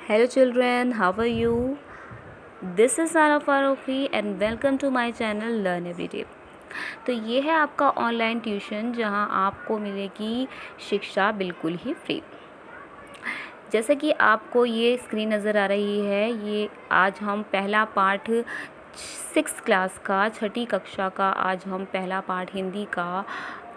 Hello children, how are you? This is Sara Faruqi and welcome to my channel Learn Everyday। तो ये है आपका online tuition जहां आपको मिलेगी शिक्षा बिल्कुल ही फ्री। जैसे कि आपको ये स्क्रीन नज़र आ रही है, ये आज हम पहला पाठ 6th क्लास का, छठी कक्षा का आज हम पहला पाठ हिंदी का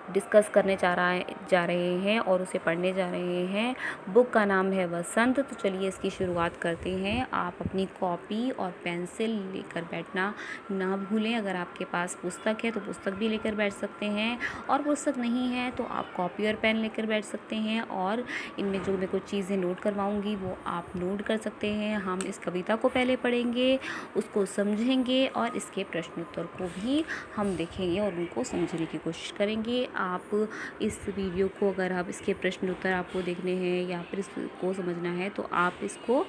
डिस्कस करने जा रहे हैं और उसे पढ़ने जा रहे हैं। बुक का नाम है वसंत। तो चलिए इसकी शुरुआत करते हैं। आप अपनी कॉपी और पेंसिल लेकर बैठना ना भूलें। अगर आपके पास पुस्तक है तो पुस्तक भी लेकर बैठ सकते हैं, और पुस्तक नहीं है तो आप कॉपी और पेन लेकर बैठ सकते हैं, और इनमें जो मैं कुछ चीज़ें नोट करवाऊँगी वो आप नोट कर सकते हैं। हम इस कविता को पहले पढ़ेंगे, उसको समझेंगे और इसके प्रश्न उत्तर को भी हम देखेंगे और उनको समझने की कोशिश करेंगे। आप इस वीडियो को, अगर आप इसके प्रश्न उत्तर आपको देखने हैं या फिर इसको समझना है, तो आप इसको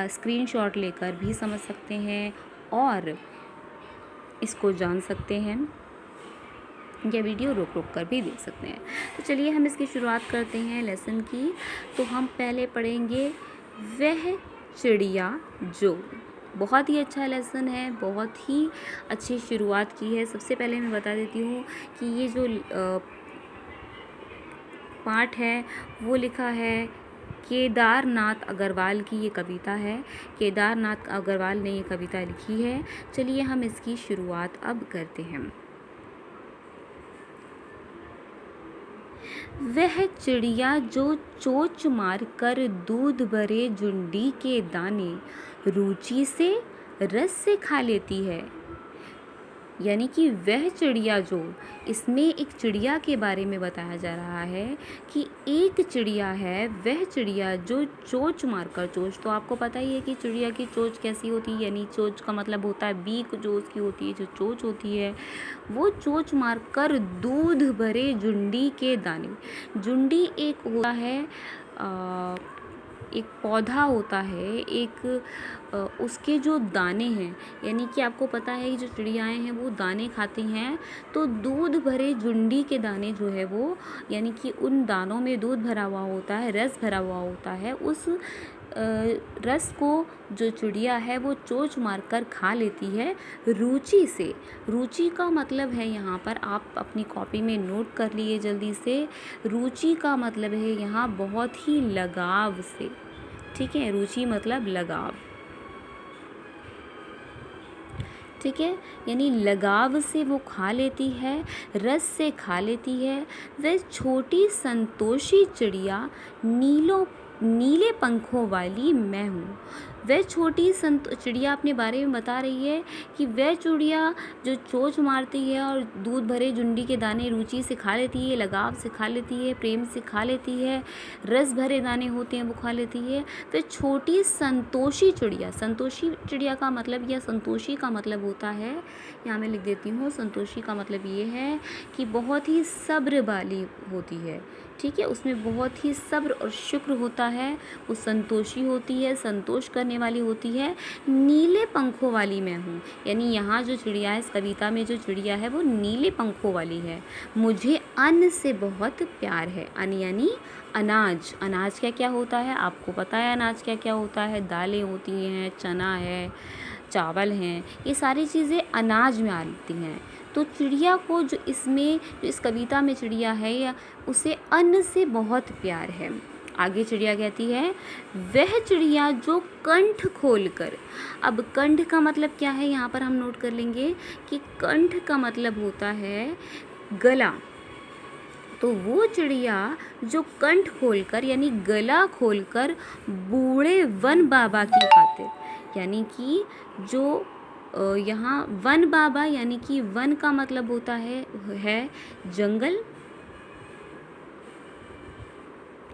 स्क्रीनशॉट लेकर भी समझ सकते हैं और इसको जान सकते हैं, या वीडियो रोक रोक कर भी देख सकते हैं। तो चलिए हम इसकी शुरुआत करते हैं लेसन की। तो हम पहले पढ़ेंगे वह चिड़िया जो। बहुत ही अच्छा लेसन है, बहुत ही अच्छी शुरुआत की है। सबसे पहले मैं बता देती हूँ कि ये जो पाठ है वो लिखा है केदारनाथ अग्रवाल की। ये कविता है, केदारनाथ अग्रवाल ने ये कविता लिखी है। चलिए हम इसकी शुरुआत अब करते हैं। वह चिड़िया जो चोंच मार कर दूध भरे जुंडी के दाने रुचि से रस से खा लेती है। यानी कि वह चिड़िया जो, इसमें एक चिड़िया के बारे में बताया जा रहा है कि एक चिड़िया है, वह चिड़िया जो चोंच मारकर, चोंच तो आपको पता ही है कि चिड़िया की चोंच कैसी होती है, यानी चोंच का मतलब होता है बीक जो उसकी होती है, जो चोंच होती है वो चोंच मारकर दूध भरे जुंडी के दाने। जुंडी एक होता है, एक पौधा होता है, एक उसके जो दाने हैं, यानी कि आपको पता है कि जो चिड़ियाएँ हैं वो दाने खाती हैं, तो दूध भरे जुंडी के दाने जो है वो, यानी कि उन दानों में दूध भरा हुआ होता है, रस भरा हुआ होता है। उस रस को जो चिड़िया है वो चोंच मारकर खा लेती है रुचि से। रुचि का मतलब है, यहाँ पर आप अपनी कॉपी में नोट कर लिए जल्दी से, रुचि का मतलब है यहाँ बहुत ही लगाव से। ठीक है, रुचि मतलब लगाव, ठीक है, यानी लगाव से वो खा लेती है, रस से खा लेती है। वह छोटी संतोषी चिड़िया नीले पंखों वाली मैं हूँ। वह छोटी चिड़िया अपने बारे में बता रही है कि वह चिड़िया जो चोंच मारती है और दूध भरे जुंडी के दाने रुचि से खा लेती है, लगाव से खा लेती है, प्रेम से खा लेती है, रस भरे दाने होते हैं वो खा लेती है। वह छोटी संतोषी चिड़िया, संतोषी चिड़िया का मतलब, या संतोषी का मतलब होता है, यहाँ मैं लिख देती हूँ, संतोषी का मतलब ये है कि बहुत ही सब्र वाली होती है। ठीक है, उसमें बहुत ही सब्र और शुक्र होता है, वो संतोषी होती है, संतोष करने वाली होती है। नीले पंखों वाली मैं हूँ, यानी यहाँ जो चिड़िया है, इस कविता में जो चिड़िया है वो नीले पंखों वाली है। मुझे अन्न से बहुत प्यार है। अन्न यानी अनाज। अनाज क्या क्या होता है आपको पता है, अनाज क्या क्या होता है, दालें होती हैं, चना है, चावल हैं, ये सारी चीज़ें अनाज में आती हैं। तो चिड़िया को जो इस कविता में चिड़िया है, या उसे अन्न से बहुत प्यार है। आगे चिड़िया कहती है वह चिड़िया जो कंठ खोलकर। अब कंठ का मतलब क्या है, यहाँ पर हम नोट कर लेंगे कि कंठ का मतलब होता है गला। तो वो चिड़िया जो कंठ खोलकर, यानी गला खोलकर बूढ़े वन बाबा की खातिर, यानी कि जो यहाँ वन बाबा, यानी कि वन का मतलब होता है जंगल।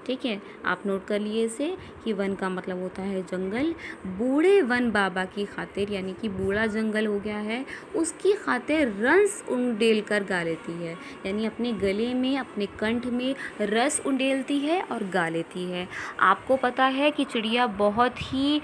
ठीक है, आप नोट कर लिए इसे कि वन का मतलब होता है जंगल। बूढ़े वन बाबा की खातिर, यानी कि बूढ़ा जंगल हो गया है, उसकी खातिर रस उंडेल कर गा लेती है, यानी अपने गले में, अपने कंठ में रस उंडेलती है और गा लेती है। आपको पता है कि चिड़िया बहुत ही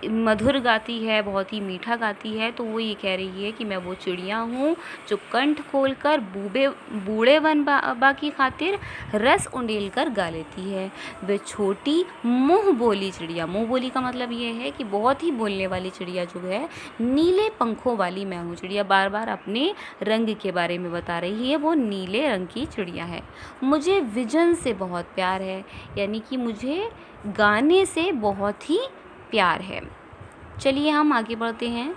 मधुर गाती है, बहुत ही मीठा गाती है, तो वो ये कह रही है कि मैं वो चिड़िया हूँ जो कंठ खोल कर बूढ़े वन बाबा की खातिर रस उंडेल कर गा लेती है। है। वह छोटी मुँह बोली चिड़िया, मुँह बोली का मतलब ये है कि बहुत ही बोलने वाली चिड़िया जो है, नीले पंखों वाली मैं हूँ। चिड़िया बार बार अपने रंग के बारे में बता रही है, वो नीले रंग की चिड़िया है। मुझे विजन से बहुत प्यार है, यानी कि मुझे गाने से बहुत ही प्यार है। चलिए हम आगे बढ़ते हैं।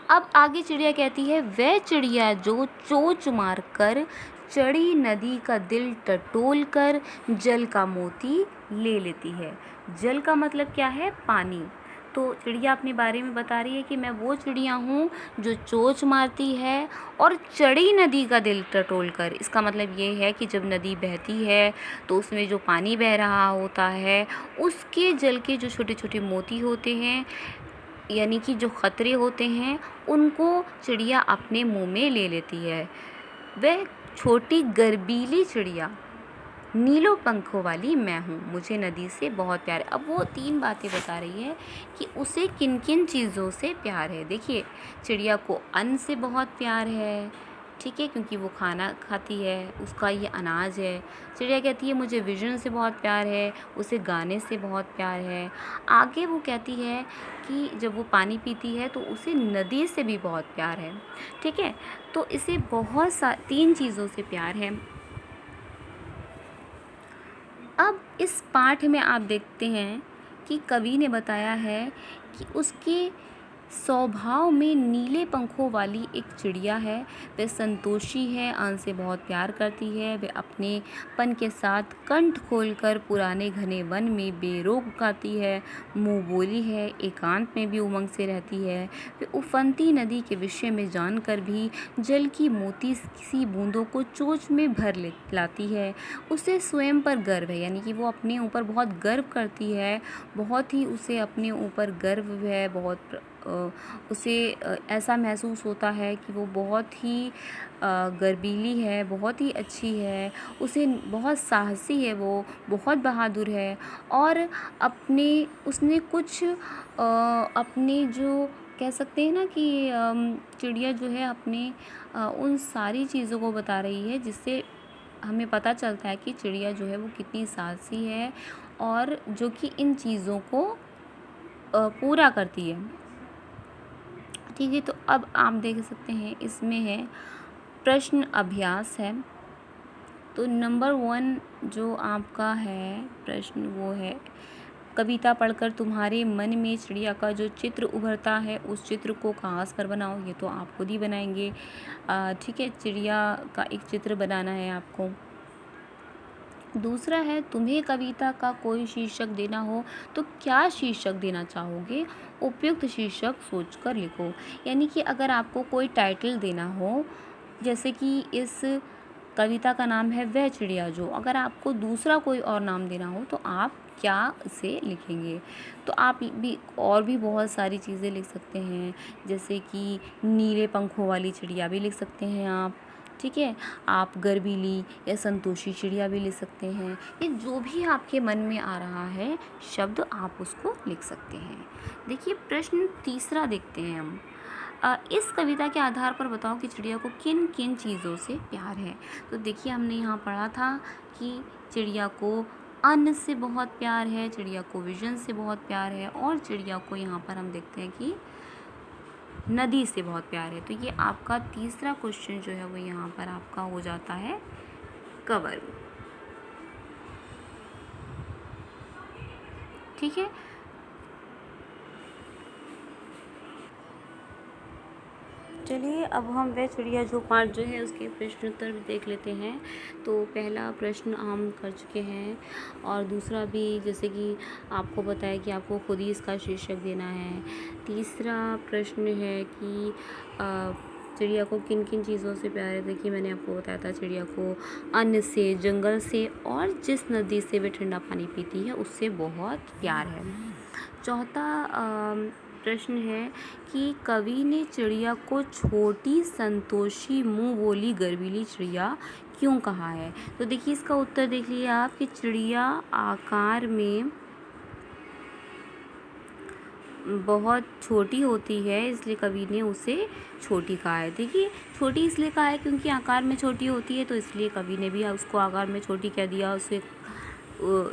अब आगे चिड़िया कहती है, वह चिड़िया जो चोंच मार कर चढ़ी नदी का दिल टटोल कर जल का मोती ले लेती है। जल का मतलब क्या है? पानी। तो चिड़िया अपने बारे में बता रही है कि मैं वो चिड़िया हूँ जो चोंच मारती है और चढ़ी नदी का दिल टटोल कर। इसका मतलब ये है कि जब नदी बहती है तो उसमें जो पानी बह रहा होता है, उसके जल के जो छोटे छोटे मोती होते हैं, यानी कि जो खतरे होते हैं, उनको चिड़िया अपने मुंह में ले लेती है। वह छोटी गर्बीली चिड़िया, नीलों पंखों वाली मैं हूँ, मुझे नदी से बहुत प्यार है। अब वो 3 बातें बता रही है कि उसे किन किन चीज़ों से प्यार है। देखिए, चिड़िया को अन्न से बहुत प्यार है, ठीक है, क्योंकि वो खाना खाती है, उसका ये अनाज है। चिड़िया कहती है मुझे विजन से बहुत प्यार है, उसे गाने से बहुत प्यार है। आगे वो कहती है कि जब वो पानी पीती है तो उसे नदी से भी बहुत प्यार है, ठीक है। तो इसे बहुत 3 चीज़ों से प्यार है। अब इस पाठ में आप देखते हैं कि कवि ने बताया है कि उसके स्वभाव में नीले पंखों वाली एक चिड़िया है। वह संतोषी है, अन्न से बहुत प्यार करती है। वह अपने पन के साथ कंठ खोलकर पुराने घने वन में बेरोक गाती है, मुँह बोली है, एकांत में भी उमंग से रहती है। वह उफनती नदी के विषय में जानकर भी जल की मोती सी बूंदों को चोंच में भर लाती है। उसे स्वयं पर गर्व है, यानी कि वो अपने ऊपर बहुत गर्व करती है, बहुत ही उसे अपने ऊपर गर्व है, बहुत उसे ऐसा महसूस होता है कि वो बहुत ही गर्वीली है, बहुत ही अच्छी है, उसे बहुत साहसी है, वो बहुत बहादुर है। और उसने कुछ अपने जो कह सकते हैं ना कि चिड़िया जो है अपने उन सारी चीज़ों को बता रही है, जिससे हमें पता चलता है कि चिड़िया जो है वो कितनी साहसी है और जो कि इन चीज़ों को पूरा करती है, ठीक है। तो अब आप देख सकते हैं इसमें है प्रश्न अभ्यास है। तो नंबर 1 जो आपका है प्रश्न वो है, कविता पढ़कर तुम्हारे मन में चिड़िया का जो चित्र उभरता है उस चित्र को कागज़ पर बनाओ। ये तो आप खुद ही बनाएंगे, ठीक है। चिड़िया का एक चित्र बनाना है आपको। दूसरा है, तुम्हें कविता का कोई शीर्षक देना हो तो क्या शीर्षक देना चाहोगे? उपयुक्त शीर्षक सोचकर लिखो। यानी कि अगर आपको कोई टाइटल देना हो, जैसे कि इस कविता का नाम है वह चिड़िया जो, अगर आपको दूसरा कोई और नाम देना हो तो आप क्या इसे लिखेंगे? तो आप भी और भी बहुत सारी चीज़ें लिख सकते हैं, जैसे कि नीले पंखों वाली चिड़िया भी लिख सकते हैं आप, ठीक है। आप गर्वीली या संतोषी चिड़िया भी लिख सकते हैं। ये जो भी आपके मन में आ रहा है शब्द, आप उसको लिख सकते हैं। देखिए प्रश्न तीसरा देखते हैं हम। इस कविता के आधार पर बताओ कि चिड़िया को किन किन चीज़ों से प्यार है। तो देखिए हमने यहाँ पढ़ा था कि चिड़िया को अन्न से बहुत प्यार है, चिड़िया को विजन से बहुत प्यार है, और चिड़िया को यहाँ पर हम देखते हैं कि नदी से बहुत प्यार है। तो ये आपका तीसरा क्वेश्चन जो है वो यहाँ पर आपका हो जाता है कवर, ठीक है। चलिए अब हम वह चिड़िया जो पार्ट जो है उसके प्रश्न उत्तर देख लेते हैं। तो पहला प्रश्न हम कर चुके हैं और दूसरा भी, जैसे कि आपको पता है कि आपको खुद ही इसका शीर्षक देना है। तीसरा प्रश्न है कि चिड़िया को किन किन चीज़ों से प्यार है। देखिए मैंने आपको बताया था चिड़िया को अन्न से, जंगल से, और जिस नदी से वे ठंडा पानी पीती है उससे बहुत प्यार है। चौथा प्रश्न है कि कवि ने चिड़िया को छोटी, संतोषी, मुँह बोली, गर्वीली चिड़िया क्यों कहा है। तो देखिए इसका उत्तर देख लीजिए आप कि चिड़िया आकार में बहुत छोटी होती है, इसलिए कवि ने उसे छोटी कहा है। देखिए, छोटी इसलिए कहा है क्योंकि आकार में छोटी होती है, तो इसलिए कवि ने भी उसको आकार में छोटी कह दिया, उसे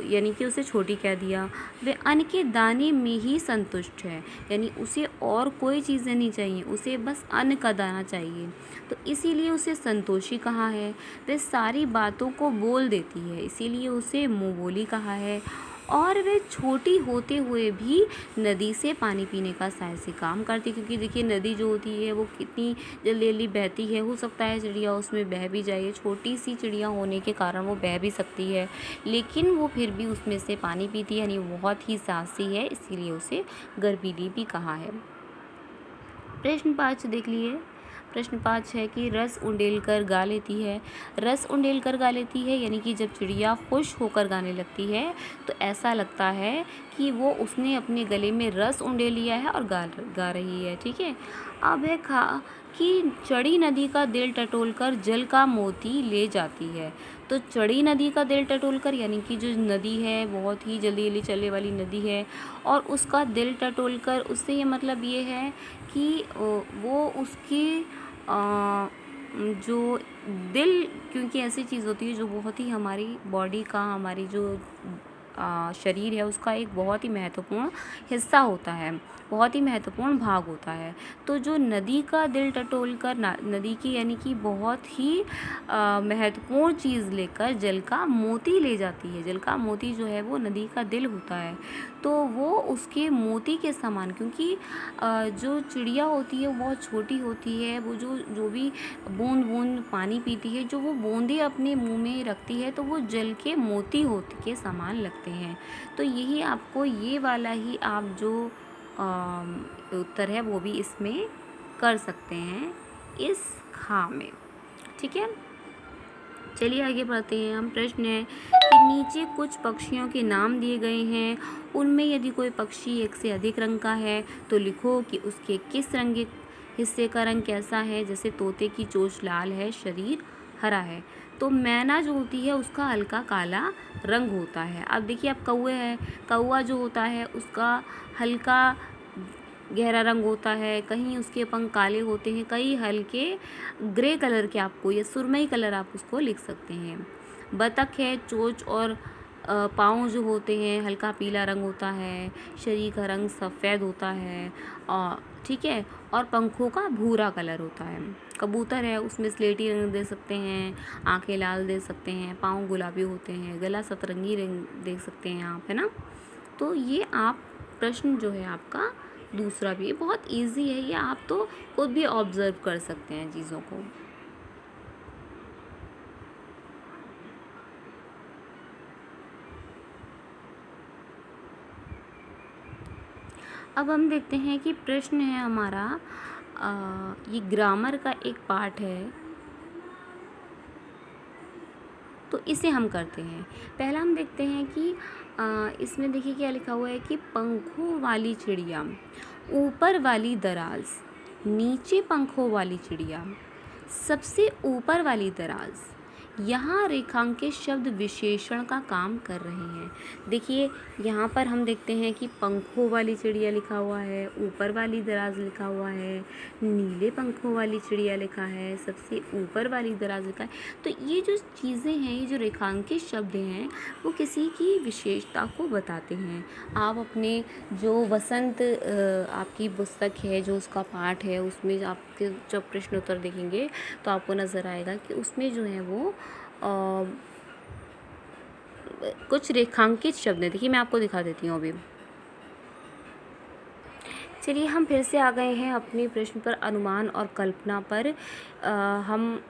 यानी कि उसे छोटी कह दिया। वह अन्न के दाने में ही संतुष्ट है, यानी उसे और कोई चीज़ें नहीं चाहिए, उसे बस अन्न का दाना चाहिए, तो इसीलिए उसे संतोषी कहा है। वह सारी बातों को बोल देती है, इसीलिए उसे मुँह बोली कहा है। और वह छोटी होते हुए भी नदी से पानी पीने का साहसी काम करती, क्योंकि देखिए नदी जो होती है वो कितनी जल्दी जल्दी बहती है, हो सकता है चिड़िया उसमें बह भी जाए, छोटी सी चिड़िया होने के कारण वो बह भी सकती है, लेकिन वो फिर भी उसमें से पानी पीती है, यानी बहुत ही साहसी है, इसीलिए उसे गर्वीली भी कहा है। प्रश्न 5 देख लिए। प्रश्न 5 है कि रस उंडेल कर गा लेती है। रस उंडेल कर गा लेती है, यानी कि जब चिड़िया खुश होकर गाने लगती है तो ऐसा लगता है कि वो उसने अपने गले में रस उंडेल लिया है और गा रही है। ठीक है। अब है खा कि चढ़ी नदी का दिल टटोल कर जल का मोती ले जाती है। तो चढ़ी नदी का दिल टटोल कर, यानी कि जो नदी है बहुत ही जल्दी जल्दी चलने वाली नदी है, और उसका दिल टटोल कर, उससे ये मतलब ये है कि वो उसकी जो दिल, क्योंकि ऐसी चीज़ होती है जो बहुत ही हमारी बॉडी का, हमारी जो शरीर है उसका एक बहुत ही महत्वपूर्ण हिस्सा होता है, बहुत ही महत्वपूर्ण भाग होता है। तो जो नदी का दिल टटोल कर, नदी की यानी कि बहुत ही महत्वपूर्ण चीज़ लेकर जल का मोती ले जाती है। जल का मोती जो है वो नदी का दिल होता है, तो वो उसके मोती के समान, क्योंकि जो चिड़िया होती है वो बहुत छोटी होती है, वो जो भी बूंद बूंद पानी पीती है, जो वो बूंदें अपने मुंह में रखती है, तो वो जल के मोती होते के समान लगते हैं। तो यही आपको ये वाला ही आप जो उत्तर है वो भी इसमें कर सकते हैं, इस खा में। ठीक है, चलिए आगे बढ़ते हैं हम। प्रश्न है कि नीचे कुछ पक्षियों के नाम दिए गए हैं, उनमें यदि कोई पक्षी एक से अधिक रंग का है तो लिखो कि उसके किस रंग हिस्से का रंग कैसा है। जैसे तोते की चोंच लाल है, शरीर हरा है। तो मैना जो होती है उसका हल्का काला रंग होता है। अब देखिए, अब कौवे है, कौवा जो होता है उसका हल्का गहरा रंग होता है, कहीं उसके पंख काले होते हैं, कई हल्के ग्रे कलर के, आपको या सुरमई कलर आप उसको लिख सकते हैं। बतख है, चोंच और पाँव जो होते हैं हल्का पीला रंग होता है, शरीर का रंग सफ़ेद होता है, और ठीक है, और पंखों का भूरा कलर होता है। कबूतर है, उसमें स्लेटी रंग दे सकते हैं, आंखें लाल दे सकते हैं, पाँव गुलाबी होते हैं, गला सतरंगी रंग देख सकते हैं आप, है ना। तो ये आप प्रश्न जो है आपका दूसरा भी बहुत इजी है, ये आप तो खुद भी ऑब्जर्व कर सकते हैं चीज़ों को। अब हम देखते हैं कि प्रश्न है हमारा, ये ग्रामर का एक पार्ट है, तो इसे हम करते हैं। पहला हम देखते हैं कि इसमें देखिए क्या लिखा हुआ है कि पंखों वाली चिड़िया, ऊपर वाली दराज, नीचे पंखों वाली चिड़िया, सबसे ऊपर वाली दराज। यहाँ रेखांकित शब्द विशेषण का काम कर रहे हैं। देखिए, यहाँ पर हम देखते हैं कि पंखों वाली चिड़िया लिखा हुआ है, ऊपर वाली दराज लिखा हुआ है, नीले पंखों वाली चिड़िया लिखा है, सबसे ऊपर वाली दराज लिखा है। तो ये जो चीज़ें हैं, ये जो रेखांकित शब्द हैं, वो किसी की विशेषता को बताते हैं। आप अपने जो वसंत आपकी पुस्तक है, जो उसका पाठ है, उसमें आपके जब प्रश्न उत्तर देखेंगे तो आपको नज़र आएगा कि उसमें जो है वो कुछ रेखांकित शब्द हैं। देखिए, मैं आपको दिखा देती हूँ अभी। चलिए, हम फिर से आ गए हैं अपने प्रश्न पर, अनुमान और कल्पना पर। हम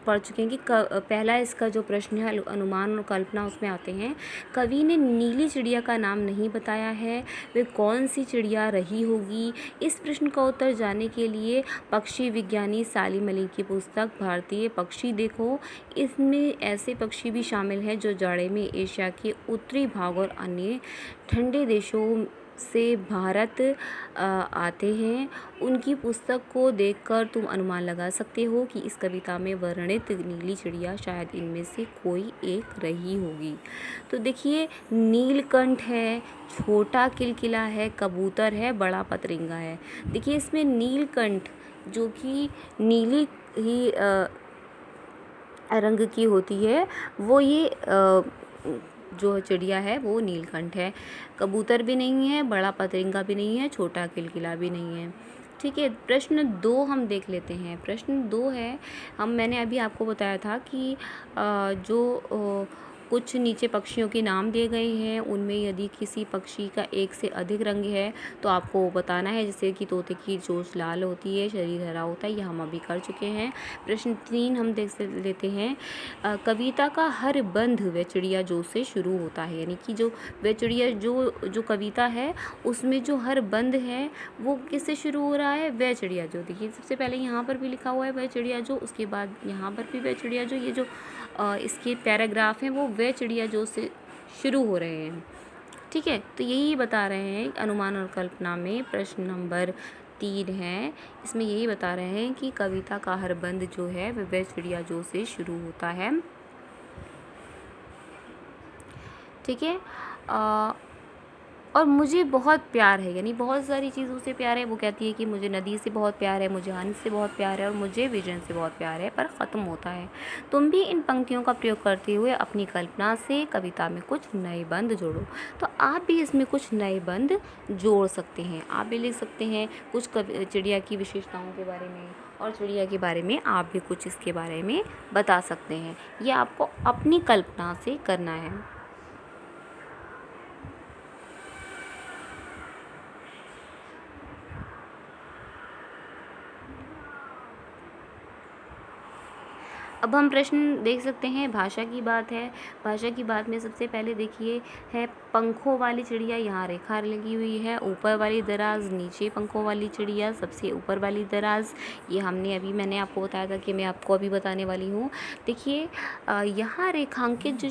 पढ़ चुके हैं कि पहला इसका जो प्रश्न है अनुमान और कल्पना, उसमें आते हैं। कवि ने नीली चिड़िया का नाम नहीं बताया है, वे कौन सी चिड़िया रही होगी। इस प्रश्न का उत्तर जानने के लिए पक्षी विज्ञानी सालिम अली की पुस्तक भारतीय पक्षी देखो। इसमें ऐसे पक्षी भी शामिल हैं जो जाड़े में एशिया के उत्तरी भाग और अन्य ठंडे देशों से भारत आते हैं, उनकी पुस्तक को देखकर तुम अनुमान लगा सकते हो कि इस कविता में वर्णित नीली चिड़िया शायद इनमें से कोई एक रही होगी। तो देखिए, नीलकंठ है, छोटा किलकिला है, कबूतर है, बड़ा पतरिंगा है। देखिए इसमें नीलकंठ जो कि नीली ही रंग की होती है, वो ये जो चिड़िया है वो नीलकंठ है। कबूतर भी नहीं है, बड़ा पतरिंगा भी नहीं है, छोटा किलकिला भी नहीं है। ठीक है, प्रश्न 2 हम देख लेते हैं। प्रश्न 2 है, मैंने अभी आपको बताया था कि कुछ नीचे पक्षियों के नाम दिए गए हैं, उनमें यदि किसी पक्षी का एक से अधिक रंग है तो आपको बताना है, जैसे कि तोते की चोंच लाल होती है, शरीर हरा होता है, ये हम अभी कर चुके हैं। प्रश्न 3 हम देख लेते हैं। कविता का हर बंध वह चिड़िया जो से शुरू होता है, यानी कि जो वह चिड़िया जो कविता है उसमें जो हर बंध है वो किससे शुरू हो रहा है, वह चिड़िया जो। देखिए सबसे पहले यहाँ पर भी लिखा हुआ है वह चिड़िया जो, उसके बाद यहाँ पर भी वह चिड़िया जो, ये जो इसके पैराग्राफ हैं वो वह चिड़िया जो से शुरू हो रहे हैं। ठीक है, तो यही बता रहे हैं अनुमान और कल्पना में प्रश्न नंबर 3 है, इसमें यही बता रहे हैं कि कविता का हर बंद जो है वह चिड़िया जो से शुरू होता है। ठीक है, और मुझे बहुत प्यार है, यानी बहुत सारी चीज़ों से प्यार है। वो कहती है कि मुझे नदी से बहुत प्यार है, मुझे हंस से बहुत प्यार है और मुझे विजन से बहुत प्यार है, पर ख़त्म होता है। तुम भी इन पंक्तियों का प्रयोग करते हुए अपनी कल्पना से कविता में कुछ नए बंद जोड़ो। तो आप भी इसमें कुछ नए बंद जोड़ सकते हैं। आप भी लिख सकते हैं कुछ चिड़िया की विशेषताओं के बारे में, और चिड़िया के बारे में आप भी कुछ इसके बारे में बता सकते हैं। ये आपको अपनी कल्पना से करना है। अब हम प्रश्न देख सकते हैं। भाषा की बात है, भाषा की बात में सबसे पहले देखिए है पंखों वाली चिड़िया, यहाँ रेखा लगी हुई है, ऊपर वाली दराज, नीचे पंखों वाली चिड़िया, सबसे ऊपर वाली दराज। ये मैंने आपको बताया था कि मैं आपको अभी बताने वाली हूँ। देखिए यहाँ रेखांकित जो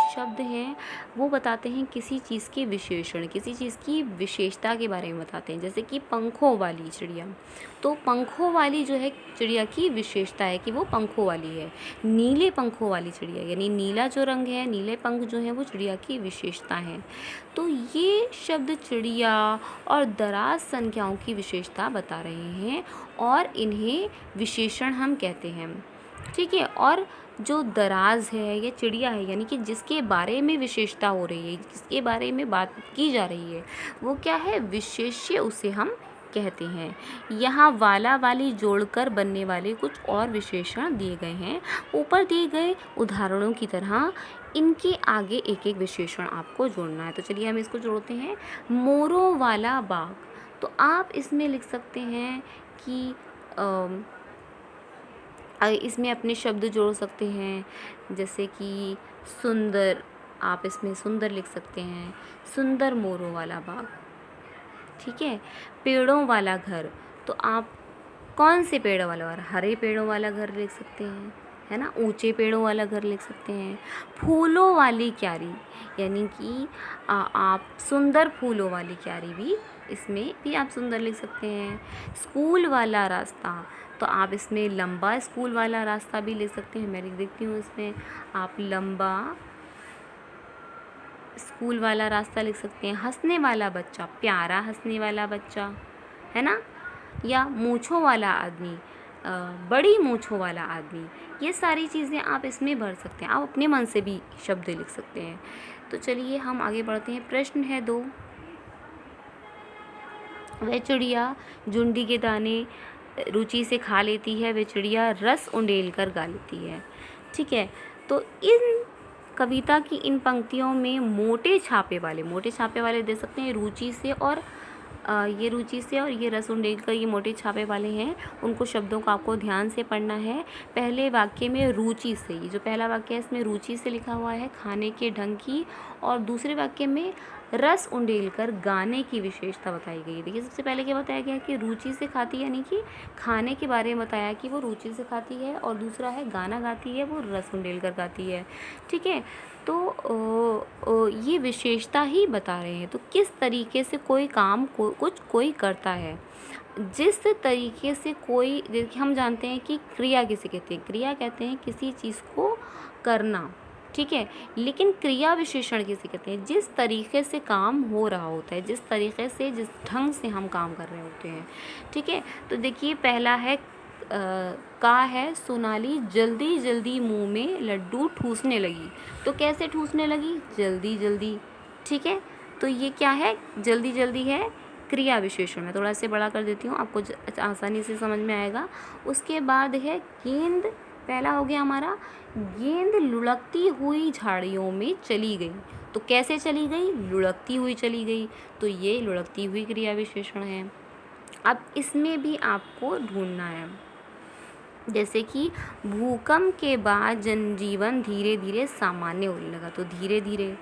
शब्द हैं वो बताते हैं किसी चीज़ के विशेषण, किसी चीज़ की विशेषता के बारे में बताते हैं। जैसे कि पंखों वाली चिड़िया, तो पंखों वाली जो है चिड़िया की विशेषता है कि वो पंखों वाली है। नीले पंखों वाली चिड़िया, यानी नीला जो रंग है, नीले पंख जो है वो चिड़िया की विशेषता है। तो ये शब्द चिड़िया और दराज संख्याओं की विशेषता बता रहे हैं और इन्हें विशेषण हम कहते हैं। ठीक है, और जो दराज है या चिड़िया है, यानी कि जिसके बारे में विशेषता हो रही है, जिसके बारे में बात की जा रही है, वो क्या है, विशेष्य उसे हम कहते हैं। यहाँ वाला वाली जोड़कर बनने वाले कुछ और विशेषण दिए गए हैं। ऊपर दिए गए उदाहरणों की तरह इनके आगे एक एक विशेषण आपको जोड़ना है। तो चलिए हम इसको जोड़ते हैं। मोरों वाला बाग, तो आप इसमें लिख सकते हैं कि इसमें अपने शब्द जोड़ सकते हैं, जैसे कि सुंदर, आप इसमें सुंदर लिख सकते हैं, सुंदर मोरों वाला बाग। ठीक है, पेड़ों वाला घर, तो आप कौन से पेड़ों वाला घर, हरे पेड़ों वाला घर लिख सकते हैं, है ना, ऊंचे पेड़ों वाला घर लिख सकते हैं। फूलों वाली क्यारी, यानी कि आप सुंदर फूलों वाली क्यारी भी, इसमें भी आप सुंदर लिख सकते हैं। स्कूल वाला रास्ता, तो आप इसमें लंबा स्कूल वाला रास्ता भी लिख सकते हैं। मैं लिख देती हूँ इसमें, आप लंबा स्कूल वाला रास्ता लिख सकते हैं। हंसने वाला बच्चा, प्यारा हंसने वाला बच्चा, है ना, या मूँछों वाला आदमी, बड़ी मूँछों वाला आदमी, ये सारी चीज़ें आप इसमें भर सकते हैं। आप अपने मन से भी शब्द लिख सकते हैं। तो चलिए हम आगे बढ़ते हैं। प्रश्न है 2, वह चिड़िया जुंडी के दाने रुचि से खा लेती है, वह चिड़िया रस उंडेल कर गा लेती है। ठीक है, तो इन कविता की इन पंक्तियों में मोटे छापे वाले दे सकते हैं, रुचि से, और ये रुचि से और ये रस उंडेल कर, ये मोटे छापे वाले हैं। उनको शब्दों को आपको ध्यान से पढ़ना है। पहले वाक्य में रुचि से, ये जो पहला वाक्य है इसमें रुचि से लिखा हुआ है, खाने के ढंग की, और दूसरे वाक्य में रस उंडेलकर गाने की विशेषता बताई गई है। देखिए सबसे पहले क्या बताया गया कि रुचि से खाती है, यानी कि खाने के बारे में बताया कि वो रुचि से खाती है, और दूसरा है गाना गाती है, वो रस उंडेलकर गाती है। ठीक है, तो ये विशेषता ही बता रहे हैं। तो किस तरीके से कोई काम को कुछ कोई करता है, जिस तरीके से कोई, देखिए हम जानते हैं कि क्रिया किसे कहते हैं, क्रिया कहते हैं किसी चीज़ को करना। ठीक है, लेकिन क्रिया विशेषण किसे कहते हैं, जिस तरीके से काम हो रहा होता है, जिस तरीके से, जिस ढंग से हम काम कर रहे होते हैं। ठीक है, तो देखिए पहला है का है सोनाली जल्दी जल्दी मुंह में लड्डू ठूसने लगी। तो कैसे ठूसने लगी, जल्दी जल्दी। ठीक है, तो ये क्या है, जल्दी जल्दी है क्रिया विशेषण। मैं थोड़ा से बड़ा कर देती हूँ, आपको आसानी से समझ में आएगा। उसके बाद है गेंद, पहला हो गया हमारा, गेंद लुढ़कती हुई झाड़ियों में चली गई। तो कैसे चली गई, लुढ़कती हुई चली गई, तो ये लुढ़कती हुई क्रिया विशेषण है। अब इसमें भी आपको ढूंढना है, जैसे कि भूकंप के बाद जनजीवन धीरे धीरे सामान्य होने लगा। तो धीरे धीरे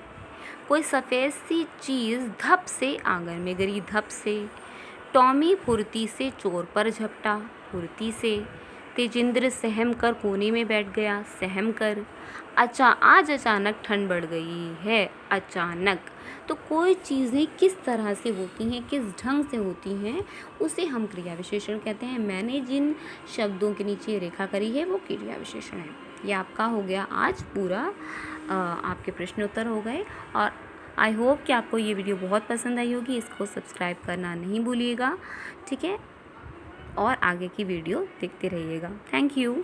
कोई सफ़ेद सी चीज़ धप से आंगन में गिरी, धप से। टॉमी फुर्ती से चोर पर झपटा, फुर्ती से। तेजिंद्र सहम कर कोने में बैठ गया, सहम कर। आज अचानक ठंड बढ़ गई है, अचानक। तो कोई चीज़ें किस तरह से होती हैं, किस ढंग से होती हैं, उसे हम क्रिया विशेषण कहते हैं। मैंने जिन शब्दों के नीचे रेखा करी है वो क्रिया विशेषण है। ये आपका हो गया आज पूरा, आपके प्रश्न उत्तर हो गए। और आई होप कि आपको ये वीडियो बहुत पसंद आई होगी। इसको सब्सक्राइब करना नहीं भूलिएगा। ठीक है, और आगे की वीडियो देखते रहिएगा। Thank you.